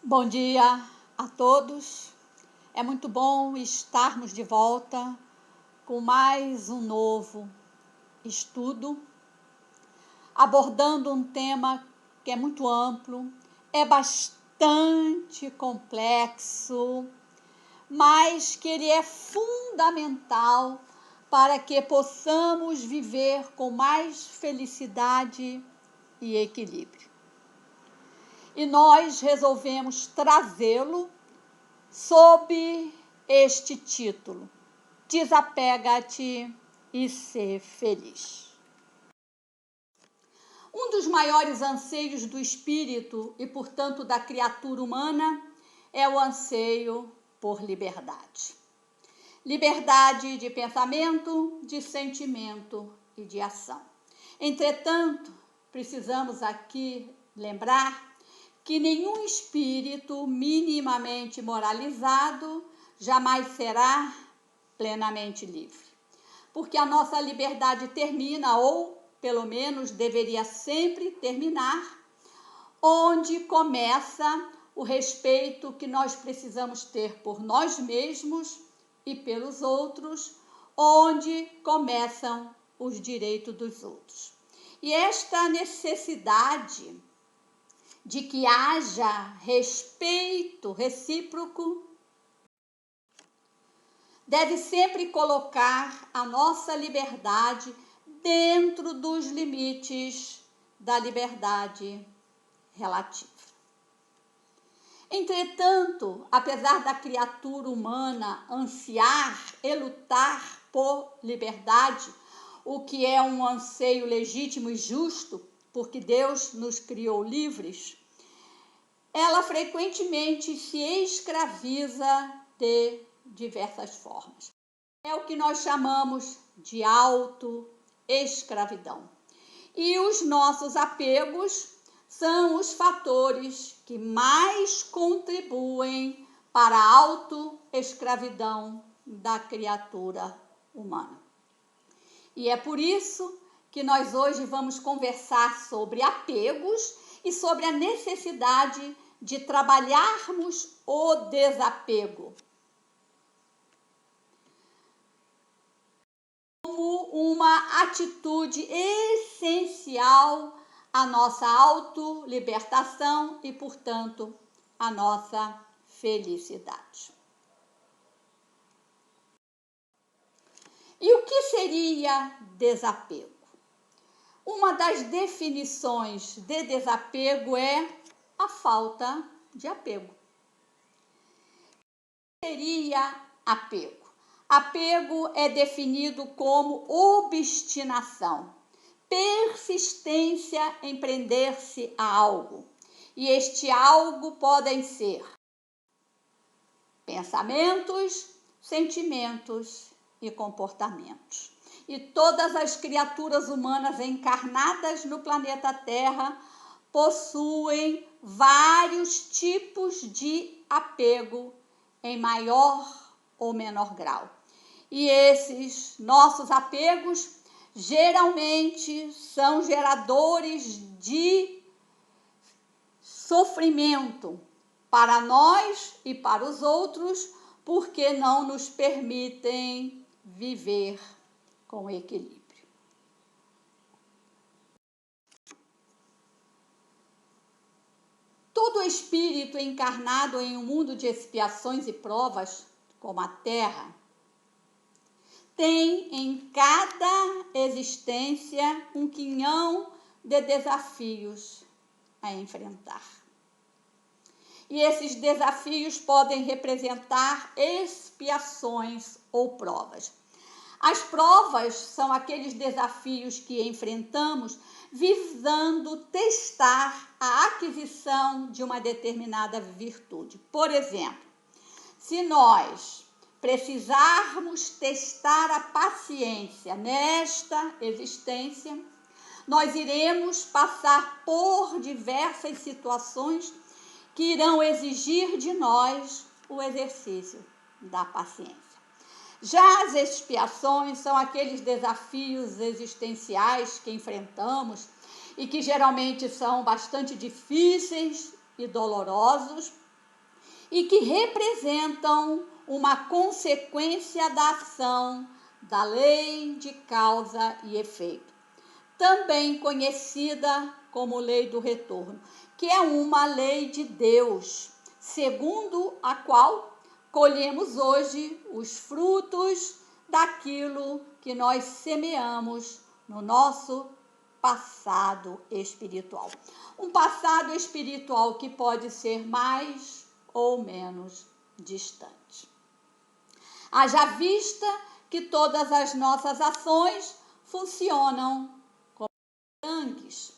Bom dia a todos. É muito bom estarmos de volta com mais um novo estudo, abordando um tema que é muito amplo, é bastante complexo, mas que ele é fundamental para que possamos viver com mais felicidade e equilíbrio. E nós resolvemos trazê-lo sob este título: Desapega-te e ser feliz. Um dos maiores anseios do espírito e, portanto, da criatura humana é o anseio por liberdade. Liberdade de pensamento, de sentimento e de ação. Entretanto, precisamos aqui lembrar que nenhum espírito minimamente moralizado jamais será plenamente livre. Porque a nossa liberdade termina, ou pelo menos deveria sempre terminar, onde começa o respeito que nós precisamos ter por nós mesmos e pelos outros, onde começam os direitos dos outros. E esta necessidade de que haja respeito recíproco deve sempre colocar a nossa liberdade dentro dos limites da liberdade relativa. Entretanto, apesar da criatura humana ansiar e lutar por liberdade, o que é um anseio legítimo e justo, porque Deus nos criou livres, ela frequentemente se escraviza de diversas formas. É o que nós chamamos de autoescravidão. E os nossos apegos são os fatores que mais contribuem para a autoescravidão da criatura humana. E é por isso que nós hoje vamos conversar sobre apegos e sobre a necessidade de trabalharmos o desapego como uma atitude essencial à nossa autolibertação e, portanto, à nossa felicidade. E o que seria desapego? Uma das definições de desapego é a falta de apego. O que seria apego? Apego é definido como obstinação, persistência em prender-se a algo. E este algo podem ser pensamentos, sentimentos e comportamentos. E todas as criaturas humanas encarnadas no planeta Terra possuem vários tipos de apego em maior ou menor grau. E esses nossos apegos geralmente são geradores de sofrimento para nós e para os outros, porque não nos permitem viver com equilíbrio. Todo espírito encarnado em um mundo de expiações e provas, como a Terra, tem em cada existência um quinhão de desafios a enfrentar. E esses desafios podem representar expiações ou provas. As provas são aqueles desafios que enfrentamos visando testar a aquisição de uma determinada virtude. Por exemplo, se nós precisarmos testar a paciência nesta existência, nós iremos passar por diversas situações que irão exigir de nós o exercício da paciência. Já as expiações são aqueles desafios existenciais que enfrentamos e que geralmente são bastante difíceis e dolorosos, e que representam uma consequência da ação da lei de causa e efeito, também conhecida como lei do retorno, que é uma lei de Deus, segundo a qual colhemos hoje os frutos daquilo que nós semeamos no nosso passado espiritual. Um passado espiritual que pode ser mais ou menos distante. Haja vista que todas as nossas ações funcionam como bumerangues,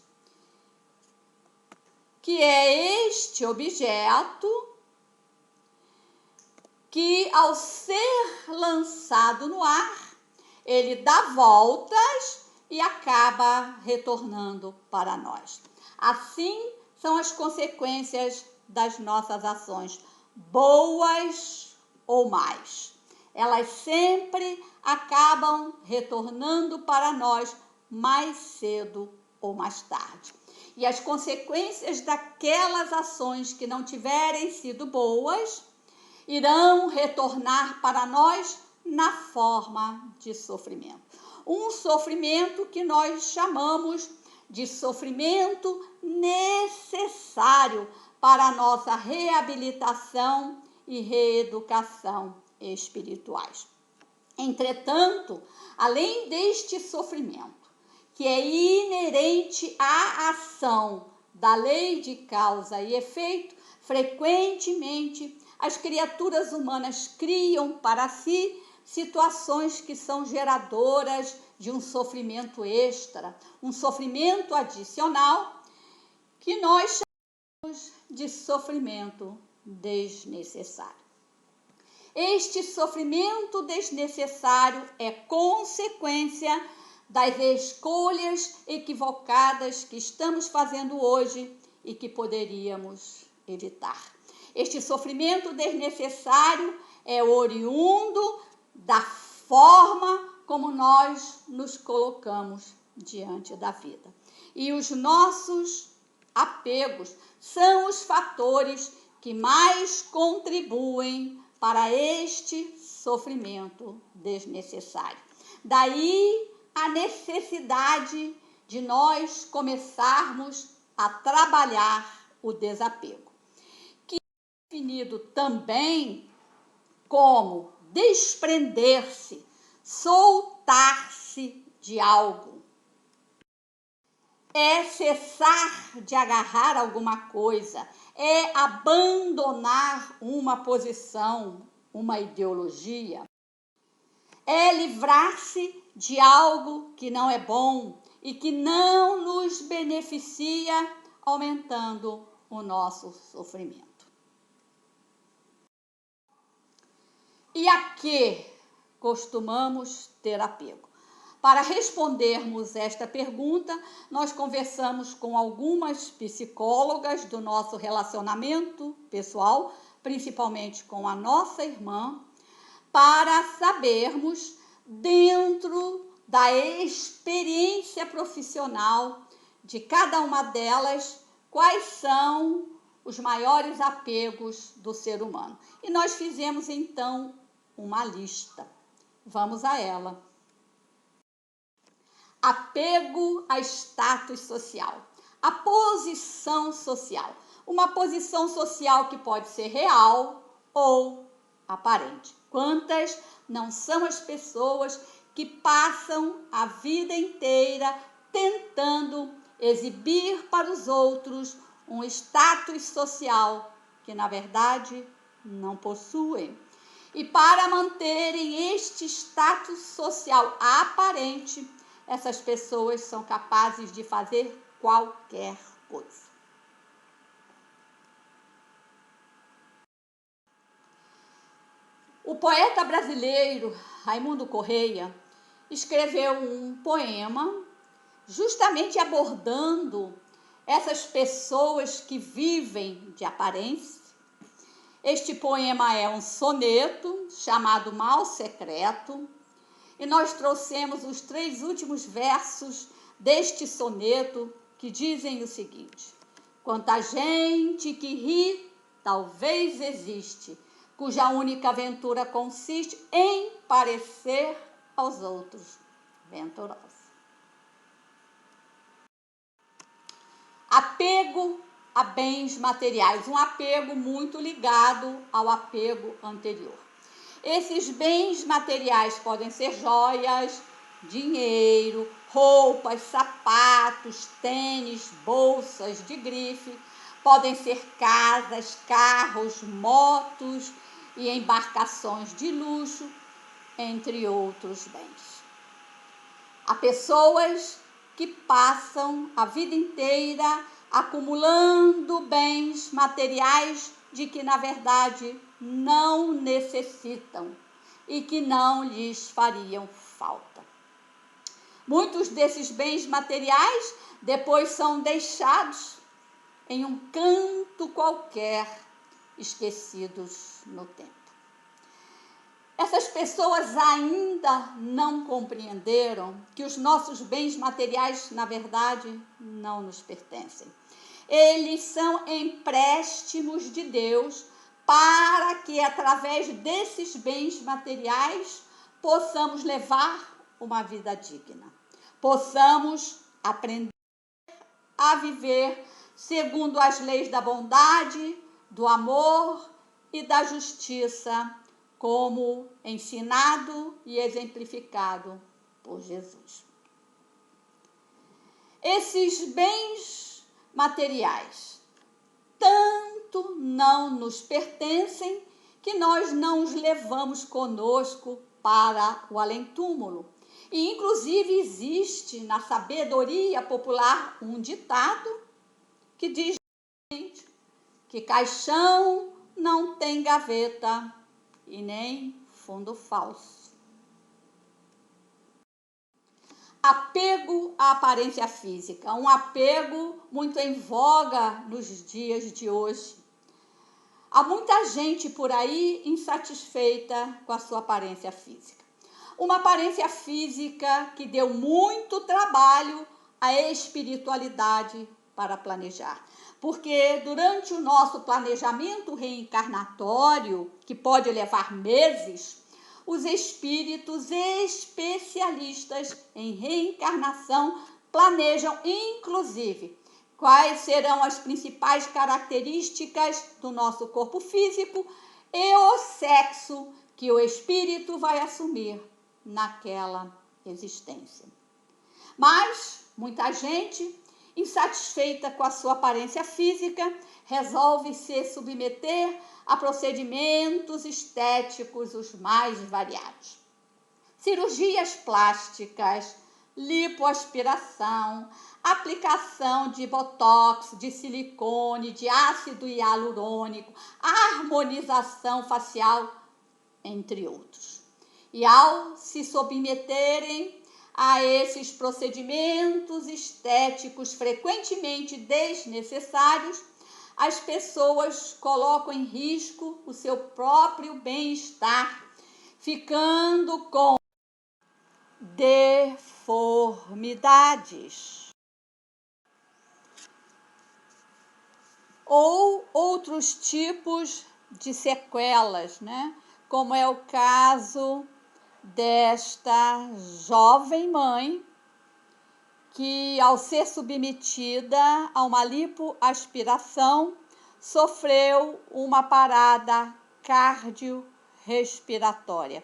que é este objeto que, ao ser lançado no ar, ele dá voltas e acaba retornando para nós. Assim são as consequências das nossas ações, boas ou más. Elas sempre acabam retornando para nós mais cedo ou mais tarde. E as consequências daquelas ações que não tiverem sido boas irão retornar para nós na forma de sofrimento. Um sofrimento que nós chamamos de sofrimento necessário para a nossa reabilitação e reeducação espirituais. Entretanto, além deste sofrimento, que é inerente à ação da lei de causa e efeito, frequentemente as criaturas humanas criam para si situações que são geradoras de um sofrimento extra, um sofrimento adicional, que nós chamamos de sofrimento desnecessário. Este sofrimento desnecessário é consequência das escolhas equivocadas que estamos fazendo hoje e que poderíamos evitar. Este sofrimento desnecessário é oriundo da forma como nós nos colocamos diante da vida. E os nossos apegos são os fatores que mais contribuem para este sofrimento desnecessário. Daí a necessidade de nós começarmos a trabalhar o desapego, que é definido também como desprender-se, soltar-se de algo. É cessar de agarrar alguma coisa, é abandonar uma posição, uma ideologia, é livrar-se de algo que não é bom e que não nos beneficia, aumentando o nosso sofrimento. E a que costumamos ter apego? Para respondermos esta pergunta, nós conversamos com algumas psicólogas do nosso relacionamento pessoal, principalmente com a nossa irmã, para sabermos, dentro da experiência profissional de cada uma delas, quais são os maiores apegos do ser humano. E nós fizemos, então, uma lista. Vamos a ela. Apego a status social, a posição social. Uma posição social que pode ser real ou aparente. Quantas não são as pessoas que passam a vida inteira tentando exibir para os outros um status social que, na verdade, não possuem. E para manterem este status social aparente, essas pessoas são capazes de fazer qualquer coisa. O poeta brasileiro Raimundo Correia escreveu um poema justamente abordando essas pessoas que vivem de aparência. Este poema é um soneto chamado Mal Secreto, e nós trouxemos os 3 últimos versos deste soneto que dizem o seguinte: quanta gente que ri talvez existe, cuja única aventura consiste em parecer aos outros venturosa. Apego a bens materiais, um apego muito ligado ao apego anterior. Esses bens materiais podem ser joias, dinheiro, roupas, sapatos, tênis, bolsas de grife, podem ser casas, carros, motos e embarcações de luxo, entre outros bens. Há pessoas que passam a vida inteira acumulando bens materiais de que, na verdade, não necessitam e que não lhes fariam falta. Muitos desses bens materiais depois são deixados em um canto qualquer, esquecidos no tempo. Essas pessoas ainda não compreenderam que os nossos bens materiais, na verdade, não nos pertencem. Eles são empréstimos de Deus para que, através desses bens materiais, possamos levar uma vida digna. Possamos aprender a viver segundo as leis da bondade, do amor e da justiça, como ensinado e exemplificado por Jesus. Esses bens materiais tanto não nos pertencem que nós não os levamos conosco para o além-túmulo. E, inclusive, existe na sabedoria popular um ditado que diz que caixão não tem gaveta e nem fundo falso. Apego à aparência física, um apego muito em voga nos dias de hoje. Há muita gente por aí insatisfeita com a sua aparência física. Uma aparência física que deu muito trabalho à espiritualidade para planejar. Porque durante o nosso planejamento reencarnatório, que pode levar meses, os espíritos especialistas em reencarnação planejam, inclusive, quais serão as principais características do nosso corpo físico e o sexo que o espírito vai assumir naquela existência. Mas muita gente, insatisfeita com a sua aparência física, resolve se submeter a procedimentos estéticos os mais variados. Cirurgias plásticas, lipoaspiração, aplicação de botox, de silicone, de ácido hialurônico, harmonização facial, entre outros. E ao se submeterem a esses procedimentos estéticos frequentemente desnecessários, as pessoas colocam em risco o seu próprio bem-estar, ficando com deformidades ou outros tipos de sequelas, né? Como é o caso desta jovem mãe que, ao ser submetida a uma lipoaspiração, sofreu uma parada cardiorrespiratória.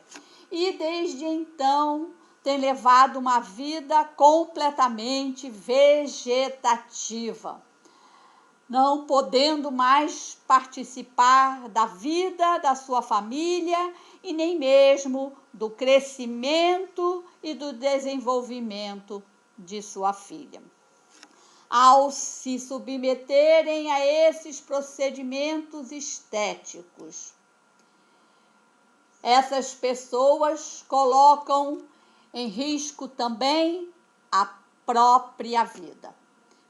E desde então tem levado uma vida completamente vegetativa, não podendo mais participar da vida da sua família e nem mesmo do crescimento e do desenvolvimento de sua filha. Ao se submeterem a esses procedimentos estéticos, essas pessoas colocam em risco também a própria vida.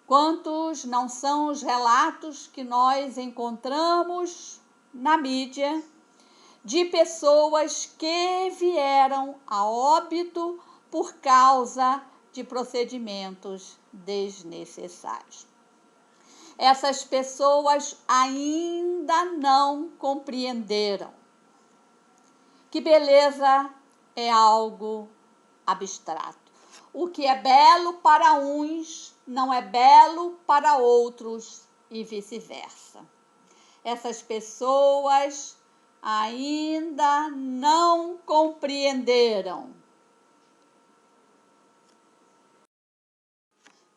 Quantos não são os relatos que nós encontramos na mídia de pessoas que vieram a óbito por causa de procedimentos desnecessários. essas pessoas ainda não compreenderam que beleza é algo abstrato. O que é belo para uns não é belo para outros e vice-versa. Essas pessoas ainda não compreenderam.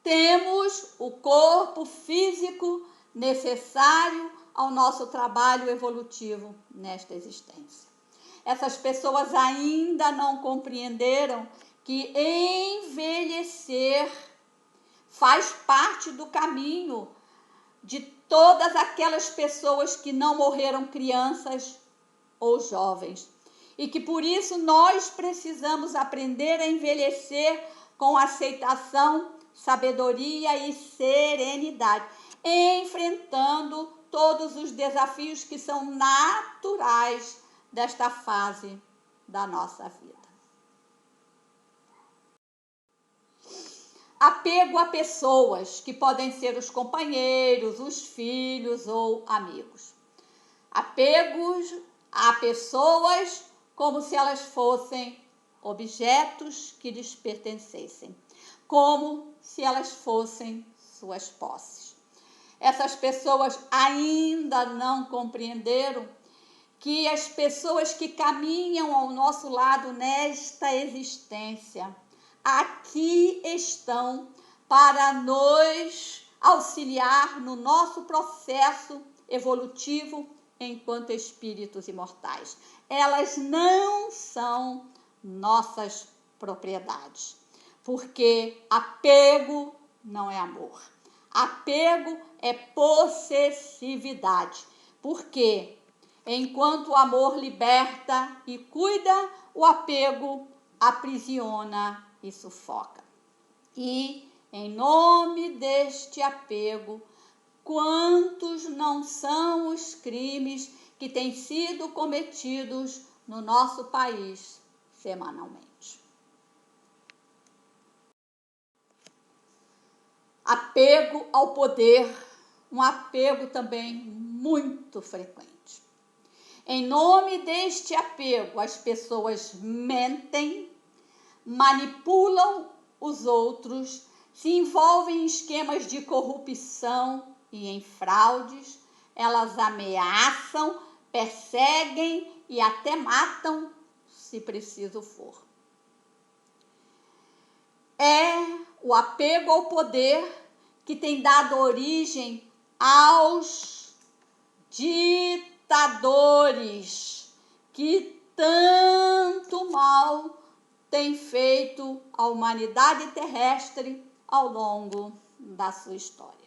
Temos o corpo físico necessário ao nosso trabalho evolutivo nesta existência. Essas pessoas ainda não compreenderam que envelhecer faz parte do caminho de todas aquelas pessoas que não morreram crianças ou jovens. E que por isso nós precisamos aprender a envelhecer com aceitação, sabedoria e serenidade, enfrentando todos os desafios que são naturais desta fase da nossa vida. Apego a pessoas que podem ser os companheiros, os filhos ou amigos. Apegos a pessoas como se elas fossem objetos que lhes pertencessem, como se elas fossem suas posses. Essas pessoas ainda não compreenderam que as pessoas que caminham ao nosso lado nesta existência, aqui estão para nos auxiliar no nosso processo evolutivo enquanto espíritos imortais. Elas não são nossas propriedades, porque apego não é amor. Apego é possessividade, porque enquanto o amor liberta e cuida, o apego aprisiona e sufoca. E, em nome deste apego, quantos não são os crimes que têm sido cometidos no nosso país semanalmente? Apego ao poder, um apego também muito frequente. Em nome deste apego, as pessoas mentem, manipulam os outros, se envolvem em esquemas de corrupção e em fraudes, elas ameaçam, perseguem e até matam, se preciso for. É o apego ao poder que tem dado origem aos ditadores que tanto mal têm feito à humanidade terrestre ao longo da sua história.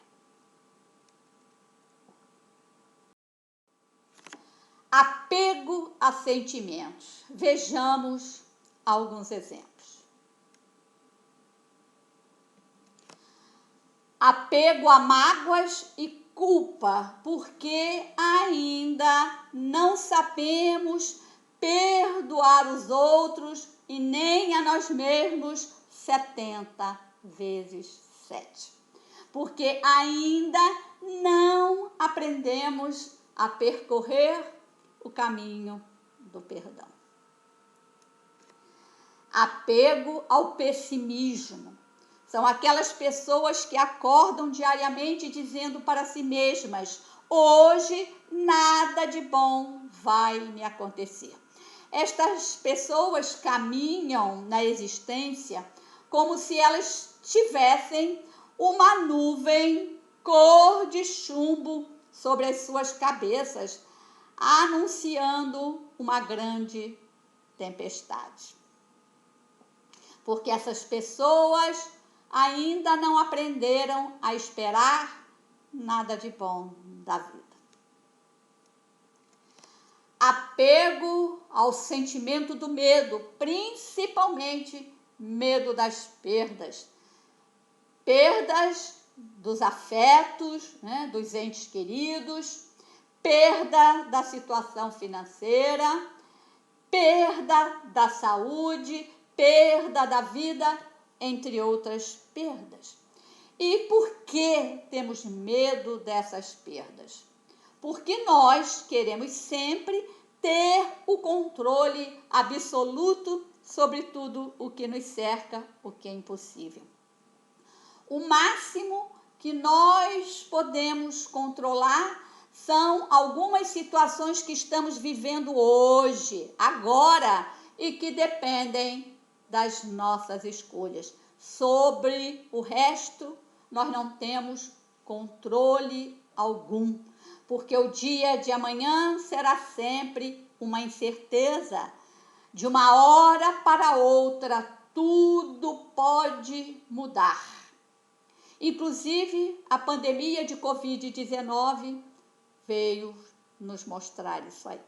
Apego a sentimentos. Vejamos alguns exemplos. Apego a mágoas e culpa, porque ainda não sabemos perdoar os outros e nem a nós mesmos 70 vezes 7. Porque ainda não aprendemos a percorrer o caminho do perdão. Apego ao pessimismo. São aquelas pessoas que acordam diariamente dizendo para si mesmas: hoje nada de bom vai me acontecer. Estas pessoas caminham na existência como se elas tivessem uma nuvem cor de chumbo sobre as suas cabeças, anunciando uma grande tempestade. Porque essas pessoas ainda não aprenderam a esperar nada de bom da vida. Apego ao sentimento do medo, principalmente medo das perdas. Perdas dos afetos, dos entes queridos, perda da situação financeira, perda da saúde, perda da vida, entre outras perdas. E por que temos medo dessas perdas? Porque nós queremos sempre ter o controle absoluto sobre tudo o que nos cerca, o que é impossível. O máximo que nós podemos controlar são algumas situações que estamos vivendo hoje, agora, e que dependem das nossas escolhas. Sobre o resto, nós não temos controle algum, porque o dia de amanhã será sempre uma incerteza. De uma hora para outra, tudo pode mudar. Inclusive, a pandemia de Covid-19 veio nos mostrar isso aí.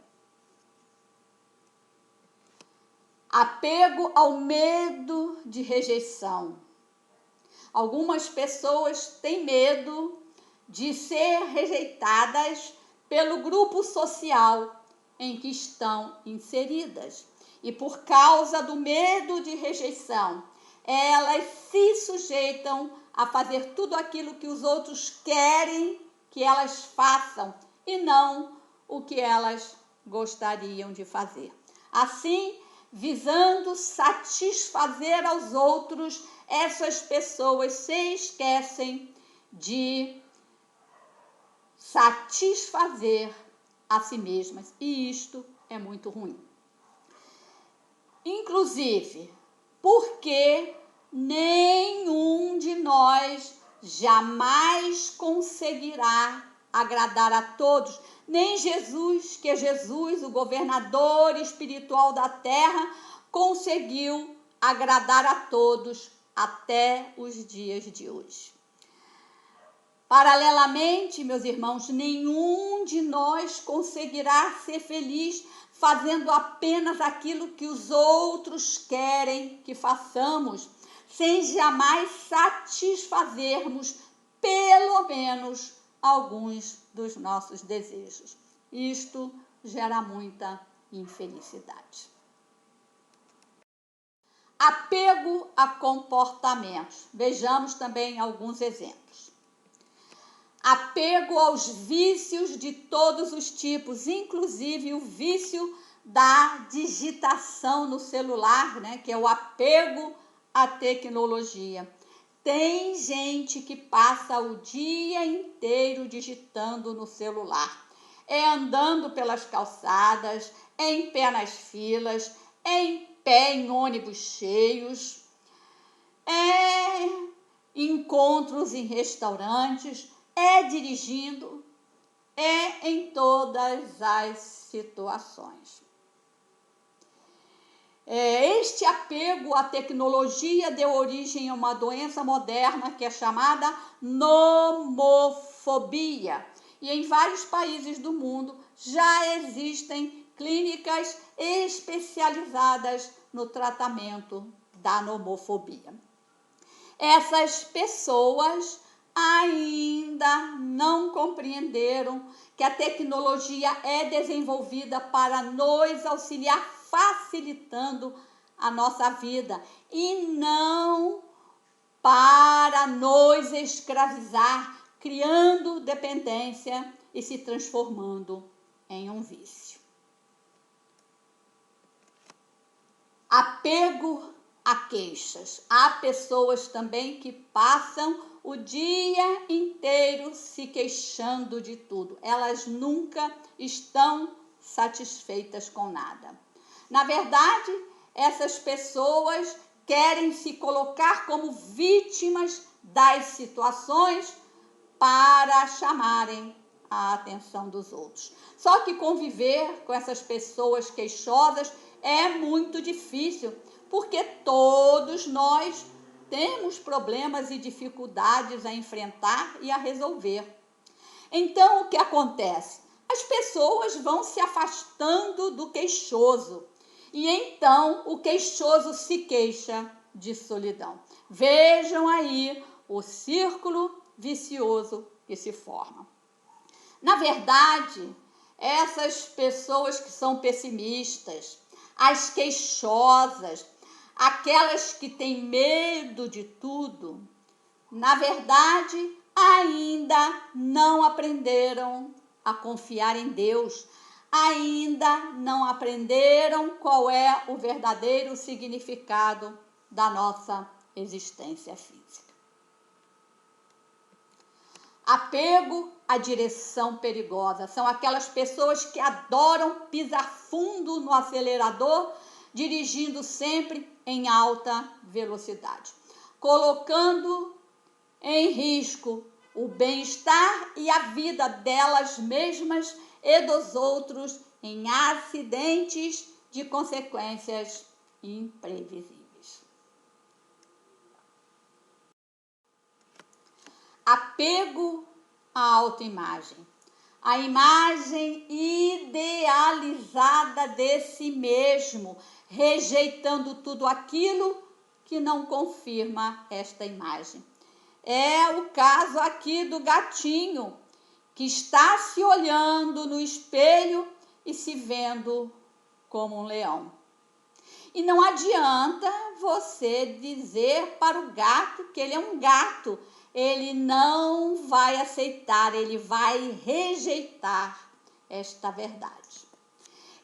Apego ao medo de rejeição. Algumas pessoas têm medo de ser rejeitadas pelo grupo social em que estão inseridas. E por causa do medo de rejeição, elas se sujeitam a fazer tudo aquilo que os outros querem que elas façam e não o que elas gostariam de fazer. Assim, visando satisfazer aos outros, essas pessoas se esquecem de satisfazer a si mesmas, e isto é muito ruim. Inclusive, porque nenhum de nós jamais conseguirá agradar a todos, nem Jesus, que é Jesus, o governador espiritual da terra, conseguiu agradar a todos até os dias de hoje. Paralelamente, meus irmãos, nenhum de nós conseguirá ser feliz fazendo apenas aquilo que os outros querem que façamos, sem jamais satisfazermos pelo menos alguns dos nossos desejos. Isto gera muita infelicidade. Apego a comportamentos. Vejamos também alguns exemplos. Apego aos vícios de todos os tipos, inclusive o vício da digitação no celular, né, que é o apego à tecnologia. Tem gente que passa o dia inteiro digitando no celular. É andando pelas calçadas, é em pé nas filas, é em pé em ônibus cheios, é em encontros em restaurantes, é dirigindo, é em todas as situações. Este apego à tecnologia deu origem a uma doença moderna que é chamada nomofobia. E em vários países do mundo já existem clínicas especializadas no tratamento da nomofobia. Essas pessoas ainda não compreenderam que a tecnologia é desenvolvida para nos auxiliar, facilitando a nossa vida, e não para nos escravizar, criando dependência e se transformando em um vício. Apego a queixas. Há pessoas também que passam o dia inteiro se queixando de tudo. Elas nunca estão satisfeitas com nada. Na verdade, essas pessoas querem se colocar como vítimas das situações para chamarem a atenção dos outros. Só que conviver com essas pessoas queixosas é muito difícil, porque todos nós temos problemas e dificuldades a enfrentar e a resolver. Então, o que acontece? As pessoas vão se afastando do queixoso, e então o queixoso se queixa de solidão. Vejam aí o círculo vicioso que se forma. Na verdade, essas pessoas que são pessimistas, as queixosas, aquelas que têm medo de tudo, na verdade, ainda não aprenderam a confiar em Deus, ainda não aprenderam qual é o verdadeiro significado da nossa existência física. Apego à direção perigosa. São aquelas pessoas que adoram pisar fundo no acelerador, dirigindo sempre em alta velocidade, colocando em risco o bem-estar e a vida delas mesmas e dos outros em acidentes de consequências imprevisíveis. Apego à autoimagem. A imagem idealizada de si mesmo, rejeitando tudo aquilo que não confirma esta imagem. É o caso aqui do gatinho, que está se olhando no espelho e se vendo como um leão. E não adianta você dizer para o gato que ele é um gato. Ele não vai aceitar, ele vai rejeitar esta verdade.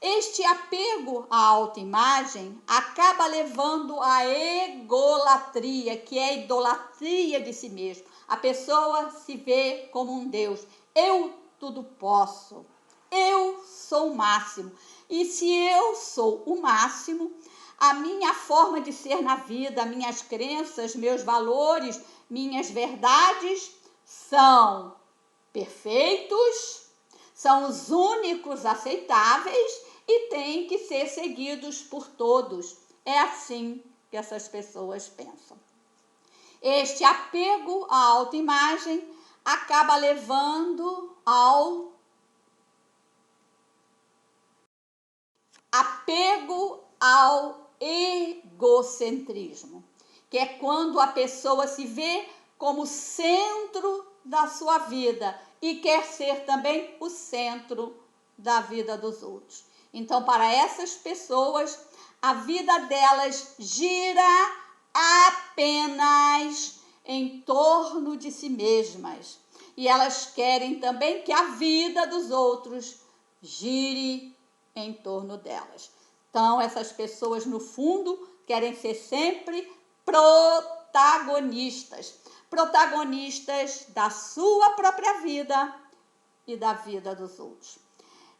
Este apego à autoimagem acaba levando à egolatria, que é a idolatria de si mesmo. A pessoa se vê como um Deus. Eu tudo posso. Eu sou o máximo. E se eu sou o máximo, a minha forma de ser na vida, minhas crenças, meus valores, minhas verdades são perfeitos, são os únicos aceitáveis e têm que ser seguidos por todos. É assim que essas pessoas pensam. Este apego à autoimagem acaba levando ao apego ao egocentrismo, que é quando a pessoa se vê como centro da sua vida e quer ser também o centro da vida dos outros. Então, para essas pessoas, a vida delas gira apenas em torno de si mesmas. E elas querem também que a vida dos outros gire em torno delas. Então, essas pessoas, no fundo, querem ser sempre protagonistas da sua própria vida e da vida dos outros.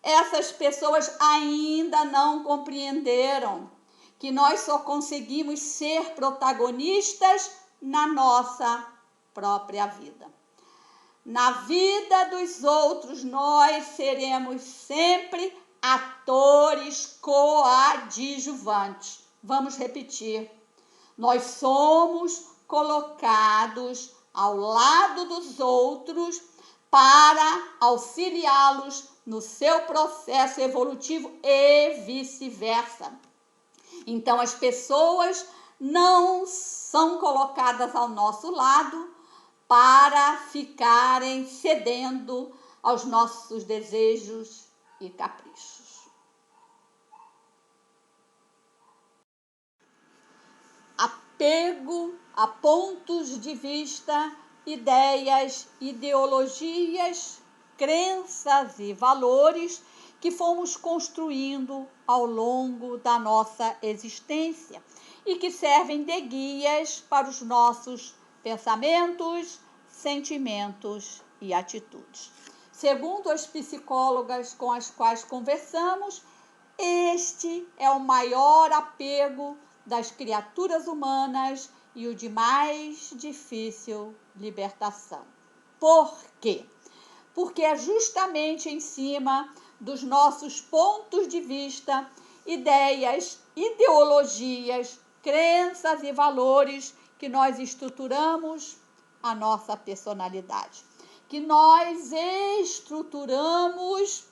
Essas pessoas ainda não compreenderam que nós só conseguimos ser protagonistas na nossa própria vida. Na vida dos outros, nós seremos sempre atores coadjuvantes. Vamos repetir. Nós somos colocados ao lado dos outros para auxiliá-los no seu processo evolutivo e vice-versa. Então, as pessoas não são colocadas ao nosso lado para ficarem cedendo aos nossos desejos e caprichos. Apego a pontos de vista, ideias, ideologias, crenças e valores que fomos construindo ao longo da nossa existência e que servem de guias para os nossos pensamentos, sentimentos e atitudes. Segundo as psicólogas com as quais conversamos, este é o maior apego das criaturas humanas e o de mais difícil libertação. Por quê? Porque é justamente em cima dos nossos pontos de vista, ideias, ideologias, crenças e valores que nós estruturamos a nossa personalidade, que nós estruturamos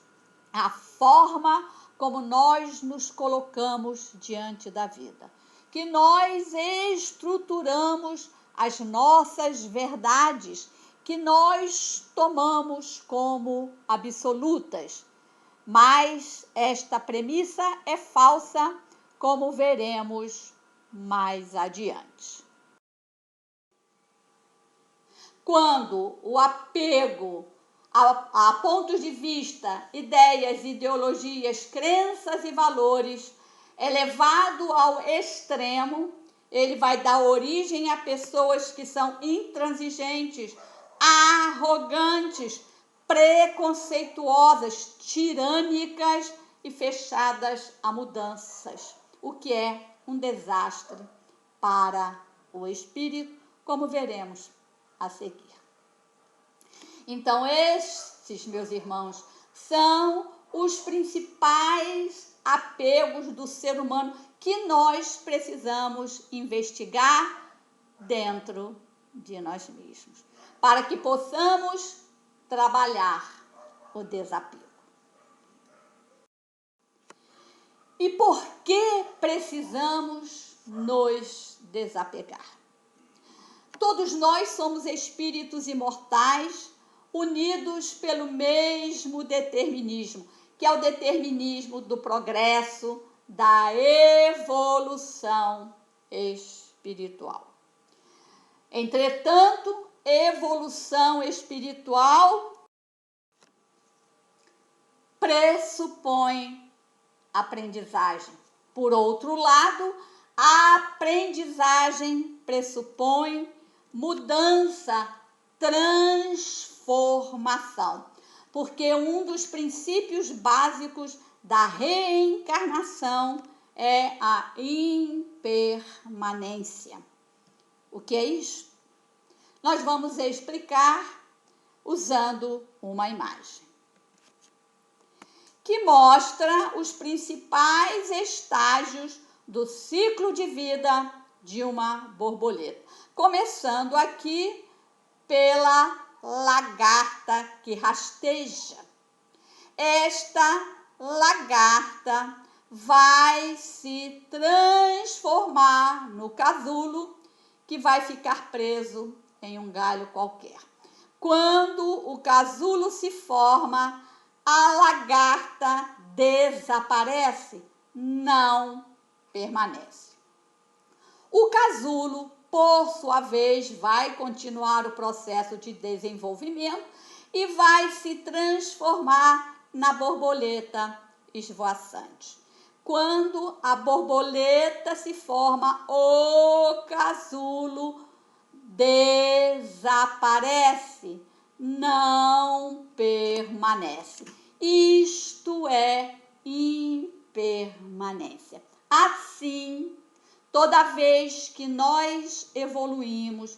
a forma como nós nos colocamos diante da vida, que nós estruturamos as nossas verdades, que nós tomamos como absolutas. Mas esta premissa é falsa, como veremos mais adiante. quando o apego a pontos de vista, ideias, ideologias, crenças e valores é levado ao extremo, ele vai dar origem a pessoas que são intransigentes, arrogantes, preconceituosas, tirânicas e fechadas a mudanças, o que é um desastre para o espírito, como veremos a seguir. Então, esses, meus irmãos, são os principais apegos do ser humano que nós precisamos investigar dentro de nós mesmos, para que possamos trabalhar o desapego. E por que precisamos nos desapegar? Todos nós somos espíritos imortais, unidos pelo mesmo determinismo, que é o determinismo do progresso, da evolução espiritual. Entretanto, evolução espiritual pressupõe aprendizagem. Por outro lado, a aprendizagem pressupõe mudança, transformação, porque um dos princípios básicos da reencarnação é a impermanência. O que é isso? Nós vamos explicar usando uma imagem que mostra os principais estágios do ciclo de vida de uma borboleta. Começando aqui pela lagarta que rasteja. Esta lagarta vai se transformar no casulo, que vai ficar preso em um galho qualquer. Quando o casulo se forma, a lagarta desaparece, não permanece. O casulo, por sua vez, vai continuar o processo de desenvolvimento e vai se transformar na borboleta esvoaçante. Quando a borboleta se forma, o casulo desaparece, não permanece. Isto é impermanência. Assim, toda vez que nós evoluímos,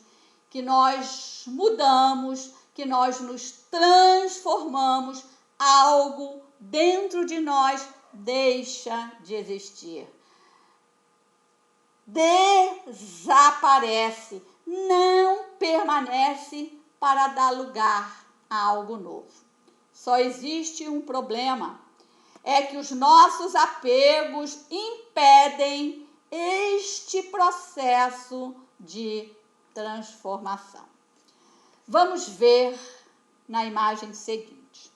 que nós mudamos, que nós nos transformamos, algo dentro de nós deixa de existir. Desaparece, não permanece para dar lugar a algo novo. Só existe um problema, é que os nossos apegos impedem este processo de transformação. Vamos ver na imagem seguinte.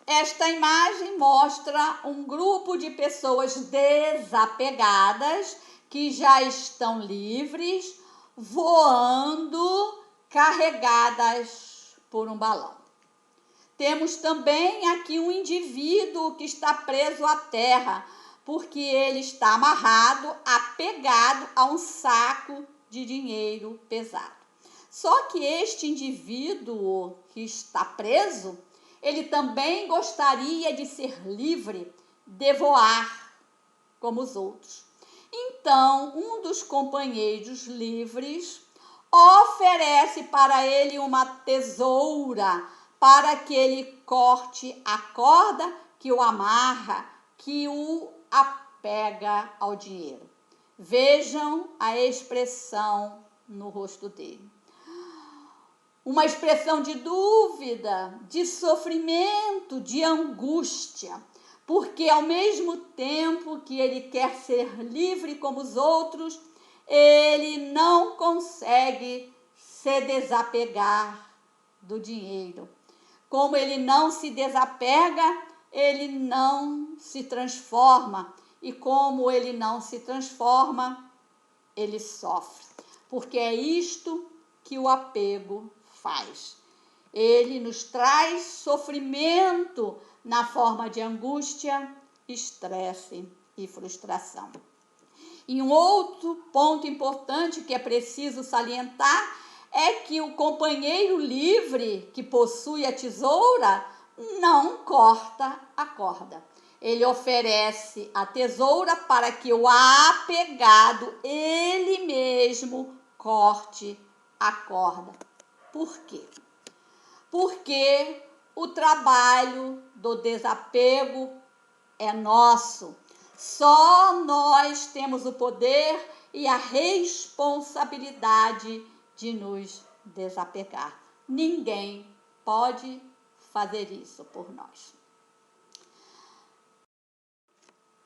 Esta imagem mostra um grupo de pessoas desapegadas que já estão livres, voando, carregadas por um balão. Temos também aqui um indivíduo que está preso à terra, porque ele está amarrado, apegado a um saco de dinheiro pesado. Só que este indivíduo que está preso, ele também gostaria de ser livre, de voar como os outros. Então, um dos companheiros livres oferece para ele uma tesoura para que ele corte a corda que o amarra, que o apega ao dinheiro. Vejam a expressão no rosto dele. Uma expressão de dúvida, de sofrimento, de angústia, porque ao mesmo tempo que ele quer ser livre como os outros, ele não consegue se desapegar do dinheiro. Como ele não se desapega, ele não se transforma. E como ele não se transforma, ele sofre. porque é isto que o apego faz. Ele nos traz sofrimento na forma de angústia, estresse e frustração. E um outro ponto importante que é preciso salientar é que o companheiro livre que possui a tesoura não corta a corda. Ele oferece a tesoura para que o apegado, ele mesmo, corte a corda. Por quê? Porque o trabalho do desapego é nosso. Só nós temos o poder e a responsabilidade de nos desapegar. Ninguém pode fazer isso por nós.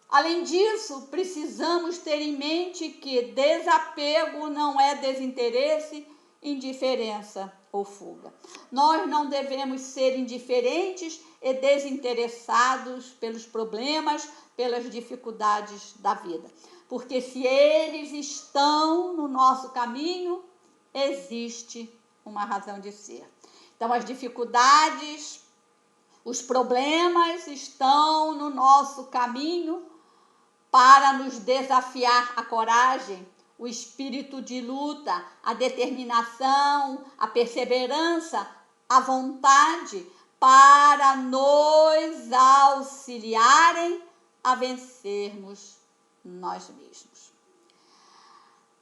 Além disso, precisamos ter em mente que desapego não é desinteresse, indiferença ou fuga. Nós não devemos ser indiferentes e desinteressados pelos problemas, pelas dificuldades da vida. Porque se eles estão no nosso caminho, existe uma razão de ser. Então, as dificuldades, os problemas estão no nosso caminho para nos desafiar a coragem, o espírito de luta, a determinação, a perseverança, a vontade, para nos auxiliarem a vencermos nós mesmos.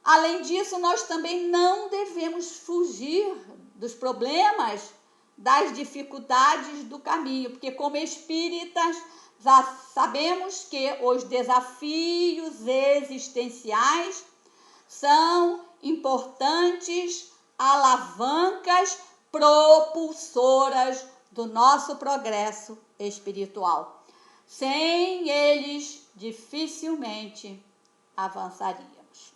Além disso, nós também não devemos fugir dos problemas, das dificuldades do caminho, porque como espíritas já sabemos que os desafios existenciais são importantes alavancas propulsoras do nosso progresso espiritual. Sem eles, dificilmente avançaríamos.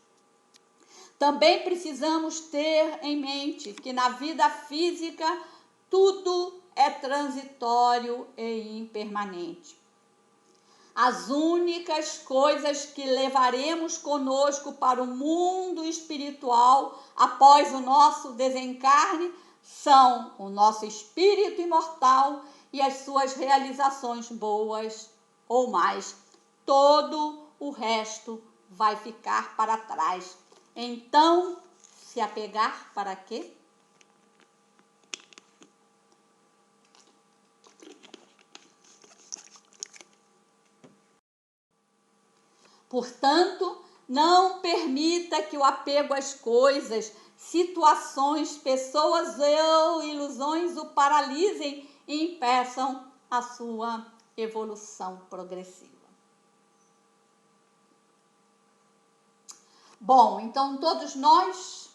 Também precisamos ter em mente que na vida física tudo é transitório e impermanente. As únicas coisas que levaremos conosco para o mundo espiritual após o nosso desencarne são o nosso espírito imortal e as suas realizações boas ou mais. Todo o resto vai ficar para trás. Então, se apegar para quê? Portanto, não permita que o apego às coisas, situações, pessoas ou ilusões o paralisem e impeçam a sua evolução progressiva. Bom, então todos nós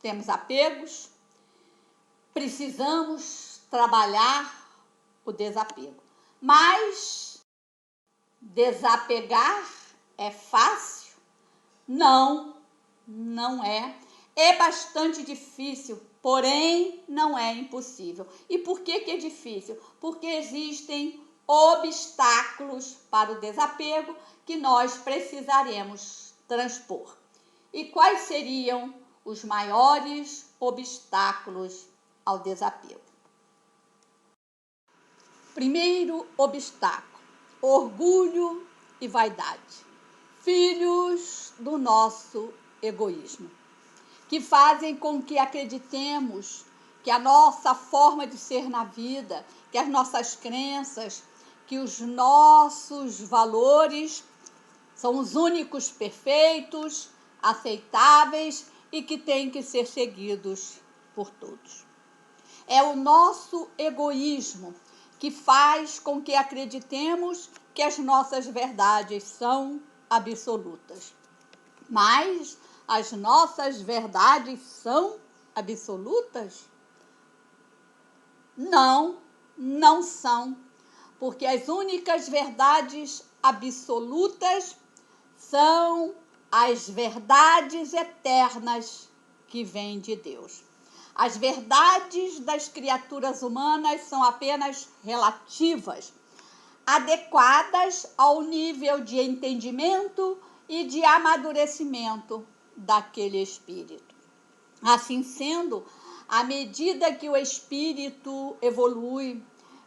temos apegos, precisamos trabalhar o desapego. Mas desapegar é fácil? Não é. É bastante difícil, porém não é impossível. E por que é difícil? Porque existem obstáculos para o desapego que nós precisaremos transpor. E quais seriam os maiores obstáculos ao desapego? Primeiro obstáculo: orgulho e vaidade, filhos do nosso egoísmo, que fazem com que acreditemos que a nossa forma de ser na vida, que as nossas crenças, que os nossos valores são os únicos perfeitos, aceitáveis e que têm que ser seguidos por todos. É o nosso egoísmo que faz com que acreditemos que as nossas verdades são absolutas. Mas as nossas verdades são absolutas? Não são, porque as únicas verdades absolutas são as verdades eternas que vêm de Deus. As verdades das criaturas humanas são apenas relativas, adequadas ao nível de entendimento e de amadurecimento daquele espírito. Assim sendo, à medida que o espírito evolui,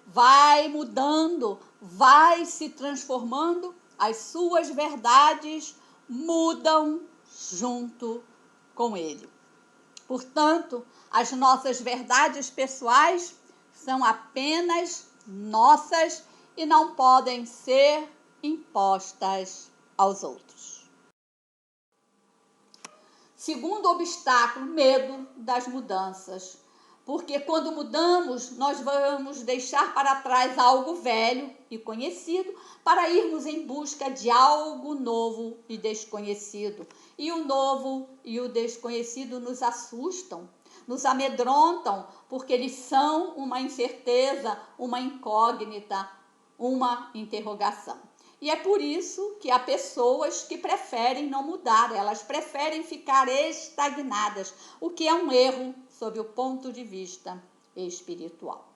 vai mudando, vai se transformando, as suas verdades mudam junto com ele. Portanto, as nossas verdades pessoais são apenas nossas e não podem ser impostas aos outros. Segundo obstáculo, medo das mudanças. Porque quando mudamos, nós vamos deixar para trás algo velho e conhecido para irmos em busca de algo novo e desconhecido. E o novo e o desconhecido nos assustam, nos amedrontam, porque eles são uma incerteza, uma incógnita, uma interrogação. E é por isso que há pessoas que preferem não mudar, elas preferem ficar estagnadas, o que é um erro sob o ponto de vista espiritual.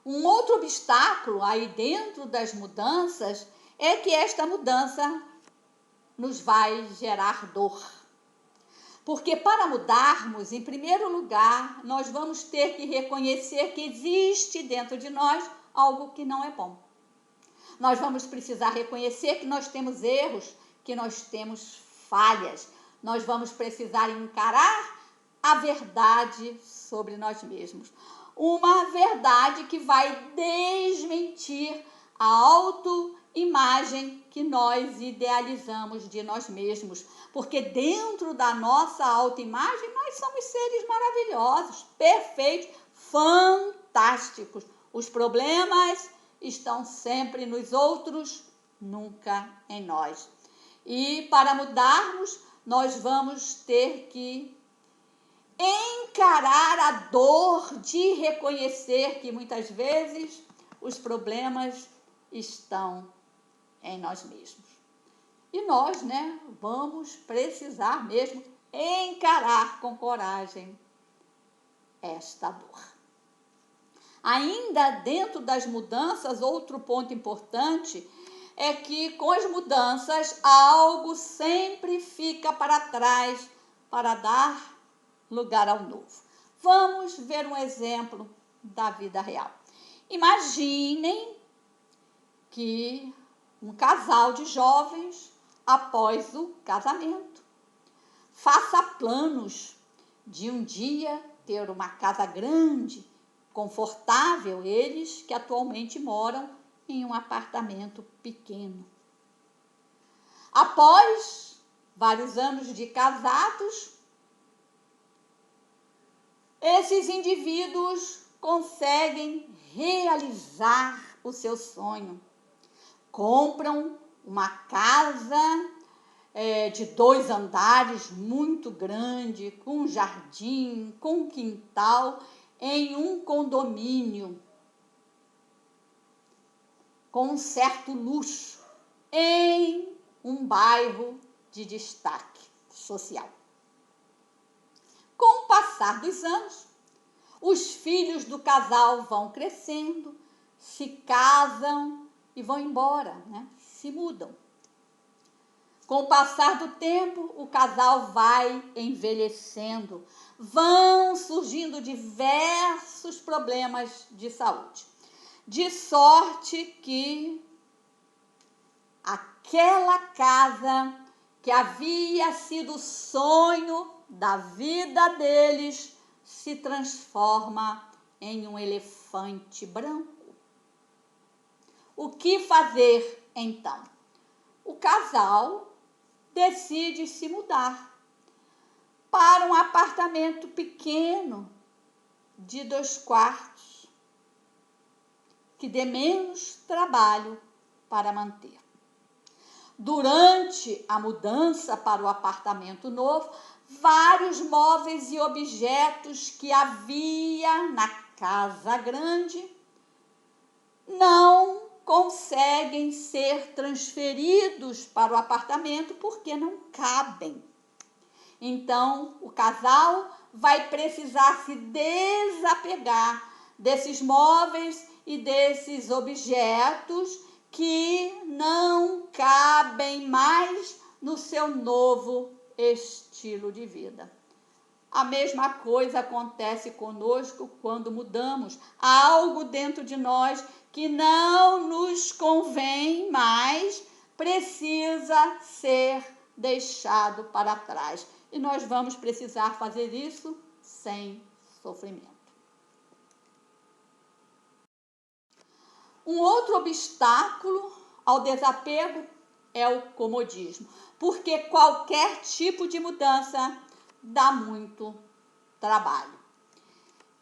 Um outro obstáculo aí dentro das mudanças é que esta mudança nos vai gerar dor. Porque para mudarmos, em primeiro lugar, nós vamos ter que reconhecer que existe dentro de nós algo que não é bom. Nós vamos precisar reconhecer que nós temos erros, que nós temos falhas. Nós vamos precisar encarar a verdade sobre nós mesmos. Uma verdade que vai desmentir a autoimagem que nós idealizamos de nós mesmos. Porque dentro da nossa autoimagem, nós somos seres maravilhosos, perfeitos, fantásticos. Os problemas estão sempre nos outros, nunca em nós. E para mudarmos, nós vamos ter que encarar a dor de reconhecer que muitas vezes os problemas estão em nós mesmos. E nós, vamos precisar mesmo encarar com coragem esta dor. Ainda dentro das mudanças, outro ponto importante é que com as mudanças algo sempre fica para trás para dar lugar ao novo. Vamos ver um exemplo da vida real. Imaginem que um casal de jovens, após o casamento, faça planos de um dia ter uma casa grande, confortável, eles que atualmente moram em um apartamento pequeno. Após vários anos de casados, esses indivíduos conseguem realizar o seu sonho. Compram uma casa de 2 andares, muito grande, com jardim, com quintal, em um condomínio com um certo luxo, em um bairro de destaque social. Com o passar dos anos, os filhos do casal vão crescendo, se casam e vão embora, se mudam. Com o passar do tempo, o casal vai envelhecendo, vão surgindo diversos problemas de saúde. De sorte que aquela casa que havia sido o sonho da vida deles se transforma em um elefante branco. O que fazer então? O casal decide se mudar para um apartamento pequeno de 2 quartos, que dê menos trabalho para manter. Durante a mudança para o apartamento novo, vários móveis e objetos que havia na casa grande não conseguem ser transferidos para o apartamento porque não cabem. Então, o casal vai precisar se desapegar desses móveis e desses objetos que não cabem mais no seu novo estilo de vida. A mesma coisa acontece conosco quando mudamos. Há algo dentro de nós que não nos convém mais, precisa ser deixado para trás. E nós vamos precisar fazer isso sem sofrimento. Um outro obstáculo ao desapego é o comodismo, porque qualquer tipo de mudança dá muito trabalho.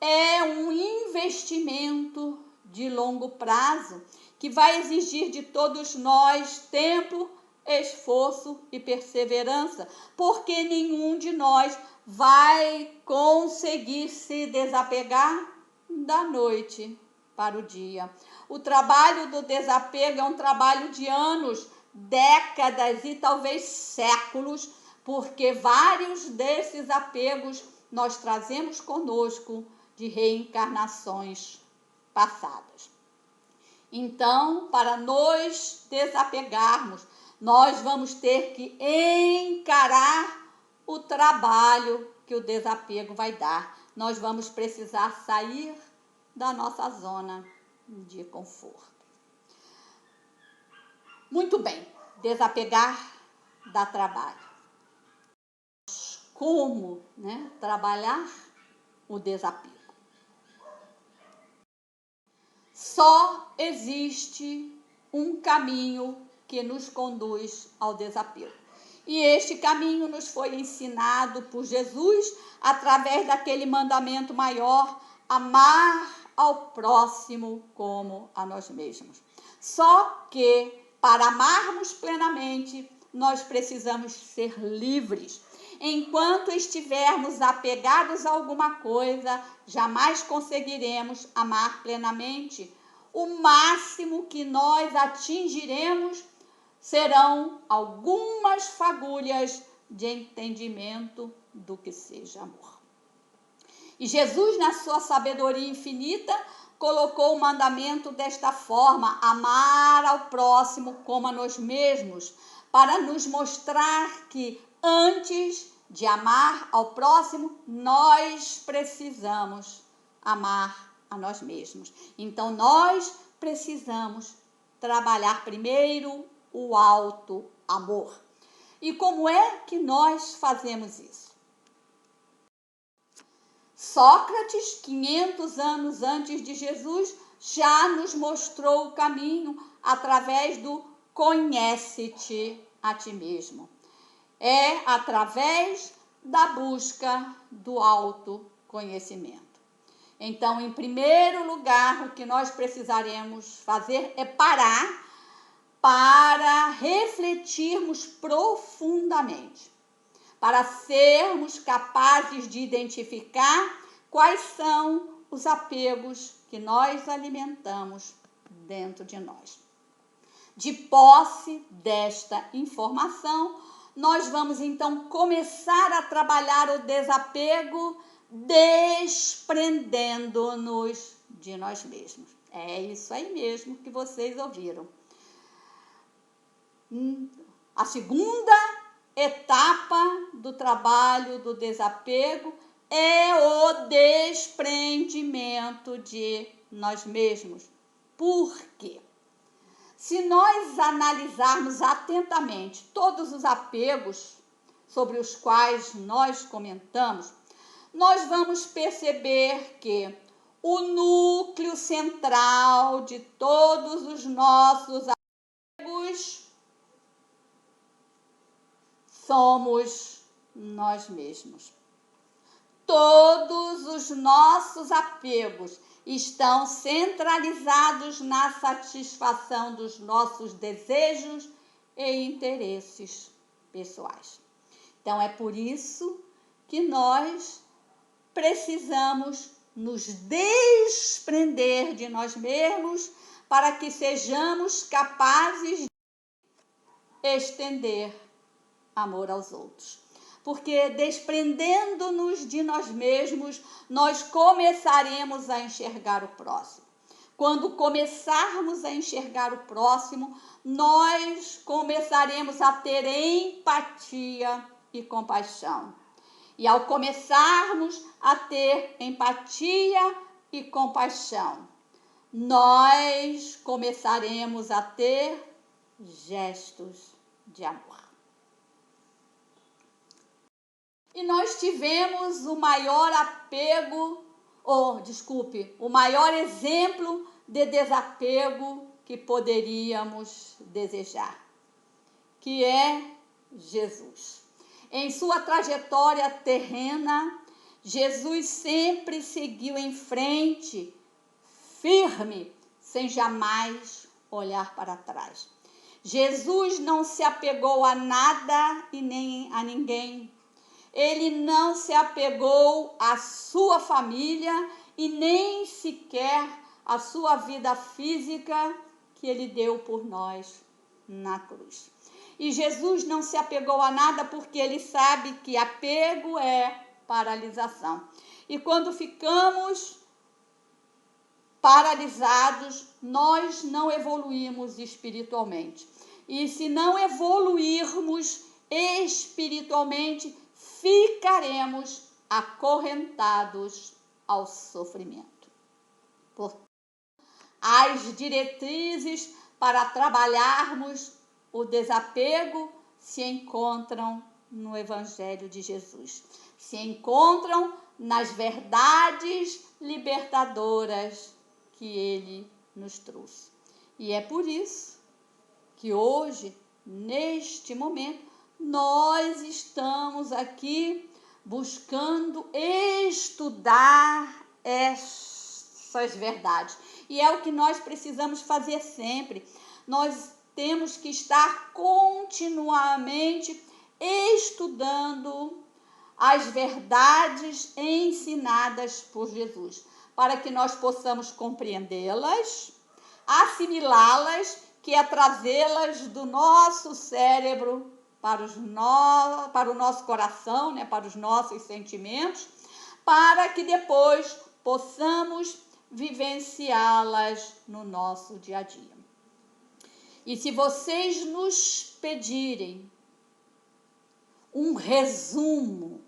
É um investimento de longo prazo que vai exigir de todos nós tempo, esforço e perseverança, porque nenhum de nós vai conseguir se desapegar da noite para o dia. O trabalho do desapego é um trabalho de anos, décadas e talvez séculos, porque vários desses apegos nós trazemos conosco de reencarnações passadas. Então, para nos desapegarmos, nós vamos ter que encarar o trabalho que o desapego vai dar. Nós vamos precisar sair da nossa zona de conforto. Muito bem, desapegar dá trabalho. Como, trabalhar o desapego? Só existe um caminho que nos conduz ao desapego. E este caminho nos foi ensinado por Jesus através daquele mandamento maior: amar ao próximo como a nós mesmos. Só que, para amarmos plenamente, nós precisamos ser livres. Enquanto estivermos apegados a alguma coisa, jamais conseguiremos amar plenamente. O máximo que nós atingiremos serão algumas fagulhas de entendimento do que seja amor. E Jesus, na sua sabedoria infinita, colocou o mandamento desta forma: amar ao próximo como a nós mesmos, para nos mostrar que antes de amar ao próximo, nós precisamos amar a nós mesmos. Então, nós precisamos trabalhar primeiro o auto-amor. E como é que nós fazemos isso? Sócrates, 500 anos antes de Jesus, já nos mostrou o caminho através do conhece-te a ti mesmo. É através da busca do autoconhecimento. Então, em primeiro lugar, o que nós precisaremos fazer é parar para refletirmos profundamente, para sermos capazes de identificar quais são os apegos que nós alimentamos dentro de nós. De posse desta informação, nós vamos então começar a trabalhar o desapego desprendendo-nos de nós mesmos. É isso aí mesmo que vocês ouviram. A segunda etapa do trabalho do desapego é o desprendimento de nós mesmos. Por quê? Se nós analisarmos atentamente todos os apegos sobre os quais nós comentamos, nós vamos perceber que o núcleo central de todos os nossos apegos somos nós mesmos. Todos os nossos apegos estão centralizados na satisfação dos nossos desejos e interesses pessoais. Então, é por isso que nós precisamos nos desprender de nós mesmos para que sejamos capazes de estender amor aos outros. Porque desprendendo-nos de nós mesmos, nós começaremos a enxergar o próximo. Quando começarmos a enxergar o próximo, nós começaremos a ter empatia e compaixão. E ao começarmos a ter empatia e compaixão, nós começaremos a ter gestos de amor. E nós tivemos o maior o maior exemplo de desapego que poderíamos desejar, que é Jesus. Em sua trajetória terrena, Jesus sempre seguiu em frente, firme, sem jamais olhar para trás. Jesus não se apegou a nada e nem a ninguém. Ele não se apegou à sua família e nem sequer à sua vida física que ele deu por nós na cruz. E Jesus não se apegou a nada porque ele sabe que apego é paralisação. E quando ficamos paralisados, nós não evoluímos espiritualmente. E se não evoluirmos espiritualmente, ficaremos acorrentados ao sofrimento. Portanto, as diretrizes para trabalharmos o desapego se encontram no Evangelho de Jesus. Se encontram nas verdades libertadoras que ele nos trouxe. E é por isso que hoje, neste momento, nós estamos aqui buscando estudar essas verdades. E é o que nós precisamos fazer sempre. Nós temos que estar continuamente estudando as verdades ensinadas por Jesus, para que nós possamos compreendê-las, assimilá-las, que é trazê-las do nosso cérebro para o nosso coração, né, para os nossos sentimentos, para que depois possamos vivenciá-las no nosso dia a dia. E se vocês nos pedirem um resumo,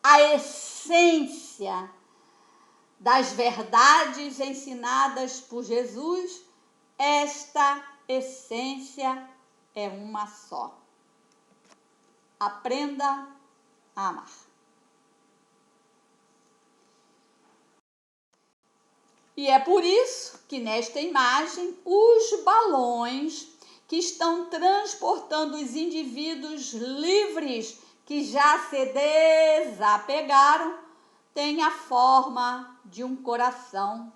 a essência das verdades ensinadas por Jesus, esta essência é uma só. Aprenda a amar. E é por isso que nesta imagem, os balões que estão transportando os indivíduos livres que já se desapegaram têm a forma de um coração,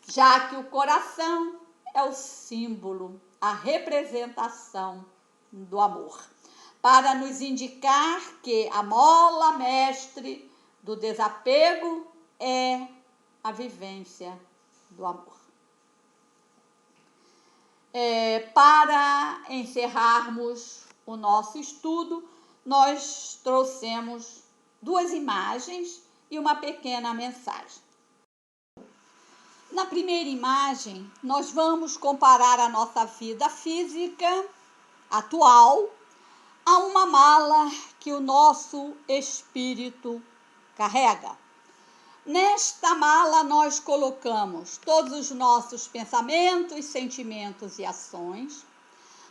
já que o coração é o símbolo, a representação do amor, para nos indicar que a mola mestre do desapego é a vivência do amor. Para encerrarmos o nosso estudo, nós trouxemos duas imagens e uma pequena mensagem. Na primeira imagem, nós vamos comparar a nossa vida física atual a uma mala que o nosso espírito carrega. Nesta mala nós colocamos todos os nossos pensamentos, sentimentos e ações.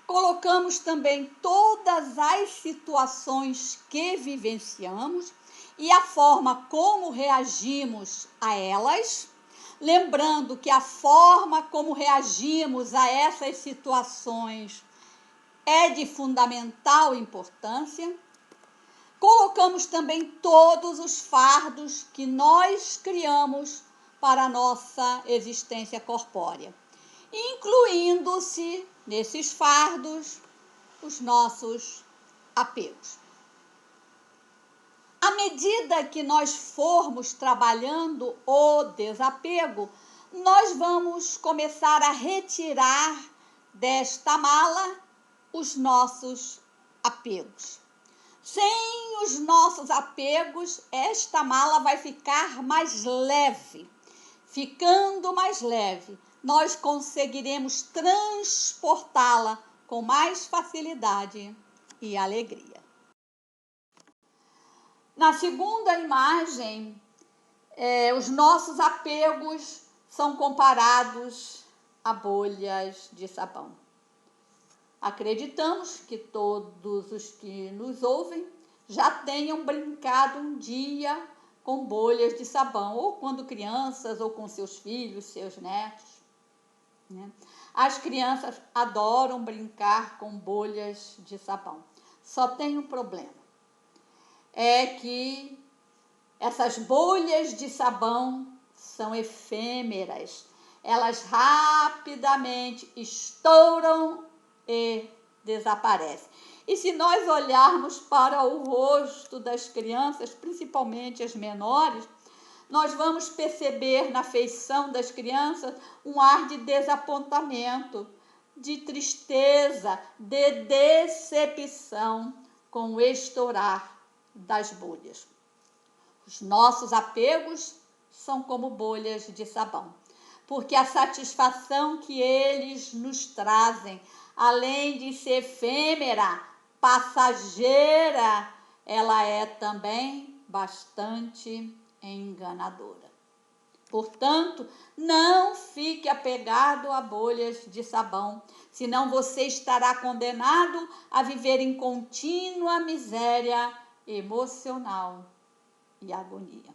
Colocamos também todas as situações que vivenciamos e a forma como reagimos a elas. Lembrando que a forma como reagimos a essas situações é de fundamental importância. Colocamos também todos os fardos que nós criamos para a nossa existência corpórea, incluindo-se nesses fardos os nossos apegos. À medida que nós formos trabalhando o desapego, nós vamos começar a retirar desta mala os nossos apegos. Sem os nossos apegos, esta mala vai ficar mais leve. Ficando mais leve, nós conseguiremos transportá-la com mais facilidade e alegria. Na segunda imagem, os nossos apegos são comparados a bolhas de sabão. Acreditamos que todos os que nos ouvem já tenham brincado um dia com bolhas de sabão, ou quando crianças, ou com seus filhos, seus netos, né? As crianças adoram brincar com bolhas de sabão. Só tem um problema, é que essas bolhas de sabão são efêmeras. Elas rapidamente estouram e desaparecem. E se nós olharmos para o rosto das crianças, principalmente as menores, nós vamos perceber na feição das crianças um ar de desapontamento, de tristeza, de decepção com o estourar das bolhas. Os nossos apegos são como bolhas de sabão, porque a satisfação que eles nos trazem, além de ser efêmera, passageira, ela é também bastante enganadora. Portanto, não fique apegado a bolhas de sabão, senão você estará condenado a viver em contínua miséria emocional e agonia.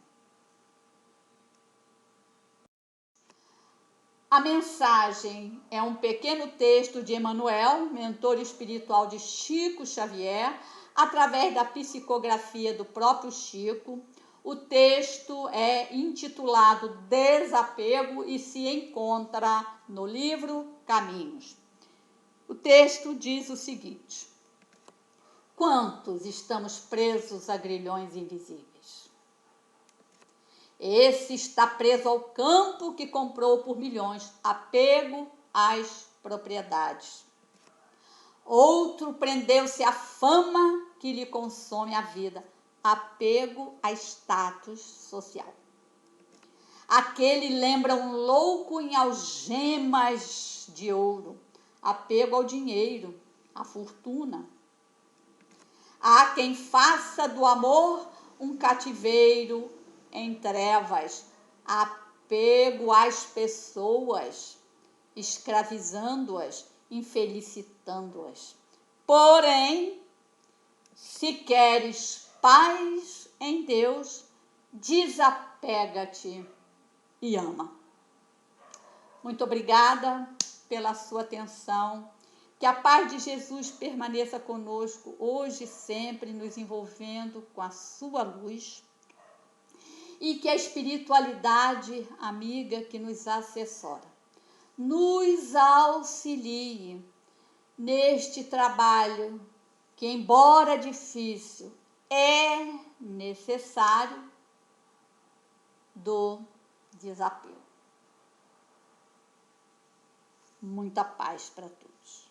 A mensagem é um pequeno texto de Emmanuel, mentor espiritual de Chico Xavier, através da psicografia do próprio Chico. O texto é intitulado Desapego e se encontra no livro Caminhos. O texto diz o seguinte: quantos estamos presos a grilhões invisíveis? Esse está preso ao campo que comprou por milhões, apego às propriedades. Outro prendeu-se à fama que lhe consome a vida, apego a status social. Aquele lembra um louco em algemas de ouro, apego ao dinheiro, à fortuna. Há quem faça do amor um cativeiro em trevas, apego às pessoas, escravizando-as, infelicitando-as. Porém, se queres paz em Deus, desapega-te e ama. Muito obrigada pela sua atenção. Que a paz de Jesus permaneça conosco hoje e sempre, nos envolvendo com a sua luz. E que a espiritualidade amiga que nos assessora nos auxilie neste trabalho que, embora difícil, é necessário, do desapego. Muita paz para todos.